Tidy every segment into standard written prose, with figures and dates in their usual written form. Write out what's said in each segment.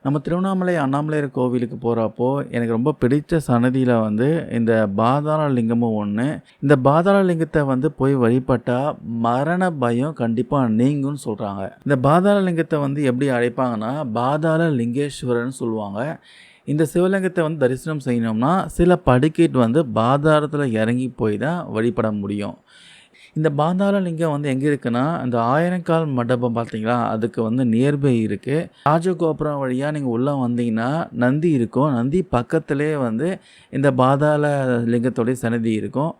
நம்ம திருவண்ணாமலை அண்ணாமலையார் கோவிலுக்கு போகிறப்போ எனக்கு ரொம்ப பிடித்த சன்னதியில் வந்து இந்த பாதாள லிங்கமும் ஒன்று. இந்த பாதாள லிங்கத்தை வந்து போய் வழிபட்டால் மரண பயம் கண்டிப்பாக நீங்கும்னு சொல்கிறாங்க. இந்த பாதாள லிங்கத்தை வந்து எப்படி அழைப்பாங்கன்னா பாதாள லிங்கேஸ்வரர்னு சொல்லுவாங்க. இந்த சிவலிங்கத்தை வந்து தரிசனம் செய்யணும்னா சில படிக்கட்டு வந்து பாதாளத்தில் இறங்கி போய் தான் வழிபட முடியும். இந்த பாதாள லிங்கம் வந்து எங்கே இருக்குன்னா, அந்த ஆயிரங்கால் மண்டபம் பார்த்தீங்களா, அதுக்கு வந்து நியர்பை இருக்கு. ராஜகோபுரம் வழியா நீங்க உள்ள வந்தீங்கன்னா, நந்தி இருக்கும். நந்தி பக்கத்திலேயே வந்து இந்த பாதாள லிங்கத்துடைய சன்னதி இருக்கும்.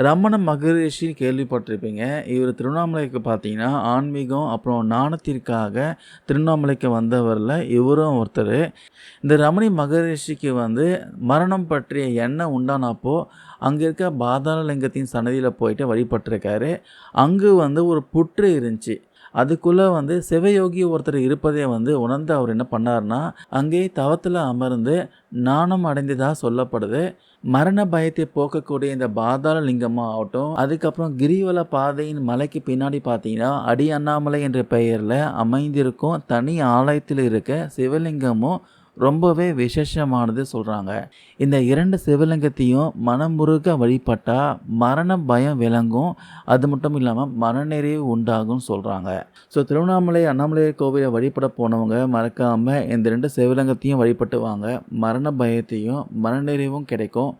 ரமண மகரிஷி கேள்விப்பட்டிருப்பீங்க. இவர் திருவண்ணாமலைக்கு பார்த்தீங்கன்னா, ஆன்மீகம் அப்புறம் ஞானத்திற்காக திருவண்ணாமலைக்கு வந்தவர்ல இவரும் ஒருத்தரு. இந்த ரமணி மகரிஷிக்கு வந்து மரணம் பற்றிய எண்ணம் உண்டானப்போ, அங்க இருக்க பாதாள லிங்கத்தின் சன்னதியில போயிட்டு வழிபட்டிருக்காரு. அங்கு வந்து ஒரு புற்று இருந்துச்சு. அதுக்குள்ள வந்து சிவயோகி ஒருத்தர் இருப்பதை வந்து உணர்ந்து அவர் என்ன பண்ணாருன்னா, அங்கே தவத்துல அமர்ந்து ஞானம் அடைந்ததா சொல்லப்படுது. மரண பயத்தை போக்கக்கூடிய இந்த பாதாள லிங்கமா ஆகட்டும், அதுக்கப்புறம் கிரிவல பாதையின் மலைக்கு பின்னாடி பார்த்தீங்கன்னா, அடி அண்ணாமலை என்ற பெயர்ல அமைந்திருக்கும் தனி ஆலயத்தில் இருக்க சிவலிங்கமும் ரொம்பவே விசேஷமானது சொல்றாங்க. இந்த 2 சிவலிங்கத்தையும் மனமுருக வழிபட்டா மரண பயம் விலகும். அது மட்டும் இல்லாம மனநிறைவு உண்டாகும்னு சொல்றாங்க. திருவண்ணாமலை அண்ணாமலையார் கோவிலை வழிபட போனவங்க மறக்காம இந்த 2 சிவலிங்கத்தையும் வழிபட்டு வாங்க. மரண பயத்தையும் மனநிறைவும் கிடைக்கும்.